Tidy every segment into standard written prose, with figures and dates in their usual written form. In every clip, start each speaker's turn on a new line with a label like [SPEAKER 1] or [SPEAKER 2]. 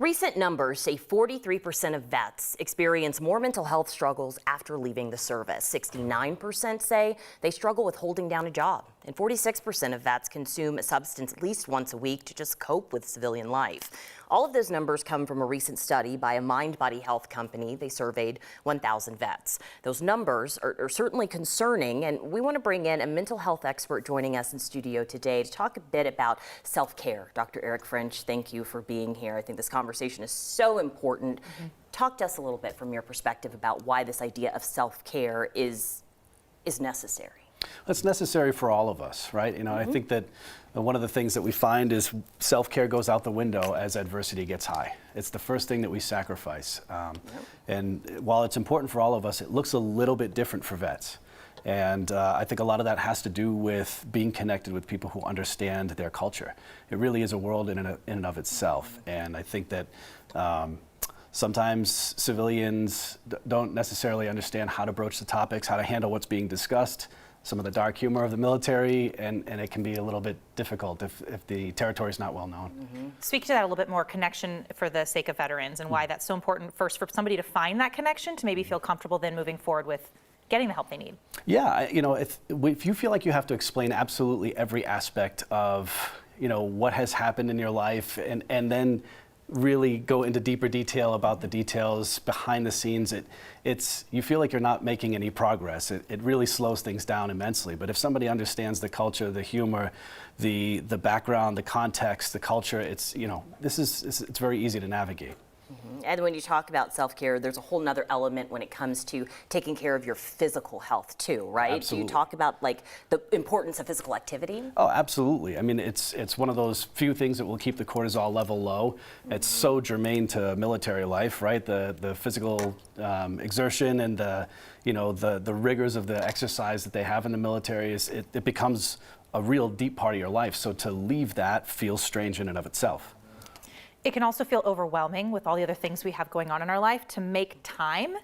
[SPEAKER 1] Recent numbers say 43% of vets experience more mental health struggles after leaving the service. 69% say they struggle with holding down a job. And 46% of vets consume a substance at least once a week to just cope with civilian life. All of those numbers come from a recent study by a mind-body health company. They surveyed 1,000 vets. Those numbers are certainly concerning, and we want to bring in a mental health expert joining us in studio today to talk a bit about self-care. Dr. Eric French, thank you for being here. I think this conversation is so important. Talk to us a little bit from your perspective about why this idea of self-care is necessary.
[SPEAKER 2] It's necessary for all of us, right? You know, I think that one of the things that we find is self-care goes out the window as adversity gets high. It's the first thing that we sacrifice. And while it's important for all of us, it looks a little bit different for vets. And I think a lot of that has to do with being connected with people who understand their culture. It really is a world in and of itself. And I think that sometimes civilians don't necessarily understand how to broach the topics, how to handle what's being discussed, some of the dark humor of the military, and it can be a little bit difficult if the territory is not well known.
[SPEAKER 3] Speak to that a little bit more, connection for the sake of veterans, and why that's so important first for somebody to find that connection to maybe feel comfortable then moving forward with getting the help they need. Yeah,
[SPEAKER 2] you know, if you feel like you have to explain absolutely every aspect of, you know, what has happened in your life and then really go into deeper detail about the details behind the scenes, you feel like you're not making any progress. It really slows things down immensely. But if somebody understands the culture, the humor, the background, the context, the culture, it's very easy to navigate.
[SPEAKER 1] And when you talk about self-care, there's a whole nother element when it comes to taking care of your physical health too, right?
[SPEAKER 2] Absolutely.
[SPEAKER 1] Do you talk about like the importance of physical activity?
[SPEAKER 2] Oh, absolutely. I mean, it's one of those few things that will keep the cortisol level low. It's so germane to military life, right? The physical exertion and the rigors of the exercise that they have in the military it becomes a real deep part of your life. So to leave that feels strange in and of itself.
[SPEAKER 3] It can also feel overwhelming with all the other things we have going on in our life to make time.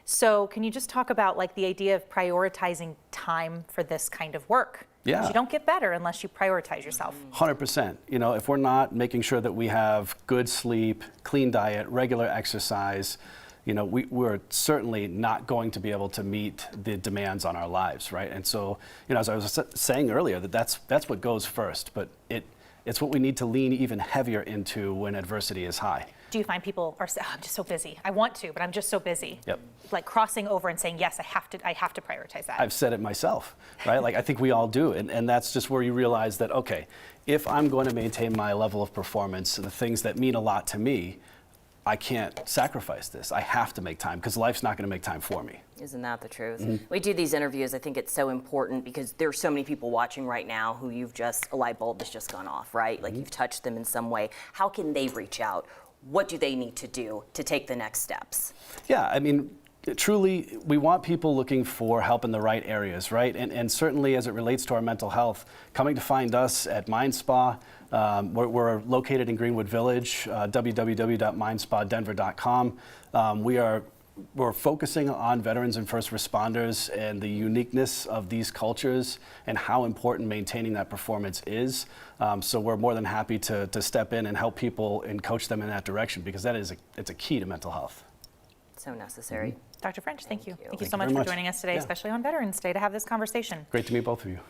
[SPEAKER 3] So can you just talk about like the idea of prioritizing time for this kind of work?
[SPEAKER 2] Yeah.
[SPEAKER 3] 'Cause you don't get better unless you prioritize yourself.
[SPEAKER 2] 100%. You know, if we're not making sure that we have good sleep, clean diet, regular exercise, you know, we're certainly not going to be able to meet the demands on our lives, right? And so, you know, as I was saying earlier, that's what goes first, but it's what we need to lean even heavier into when adversity is high.
[SPEAKER 3] Do you find people are I'm just so busy. I want to, but I'm just so busy.
[SPEAKER 2] Yep.
[SPEAKER 3] Like crossing over and saying, yes, I have to prioritize that.
[SPEAKER 2] I've said it myself, right? Like I think we all do. And that's just where you realize that, okay, if I'm going to maintain my level of performance, the things that mean a lot to me, I can't sacrifice this. I have to make time because life's not going to make time for me.
[SPEAKER 1] Isn't that the truth? We do these interviews. I think it's so important because there's so many people watching right now who a light bulb has just gone off, right? Like you've touched them in some way. How can they reach out? What do they need to do to take the next steps? Yeah,
[SPEAKER 2] I mean, truly, we want people looking for help in the right areas, right? And certainly as it relates to our mental health, coming to find us at Mind Spa. We're located in Greenwood Village, www.mindspadenver.com. We're focusing on veterans and first responders and the uniqueness of these cultures and how important maintaining that performance is. So we're more than happy to step in and help people and coach them in that direction because it's a key to mental health.
[SPEAKER 1] So necessary.
[SPEAKER 3] Dr. French, thank you. Thank you
[SPEAKER 2] Thank
[SPEAKER 3] so
[SPEAKER 2] you
[SPEAKER 3] much
[SPEAKER 2] very
[SPEAKER 3] for
[SPEAKER 2] much.
[SPEAKER 3] joining us today, especially on Veterans Day, to have this conversation.
[SPEAKER 2] Great to meet both of you.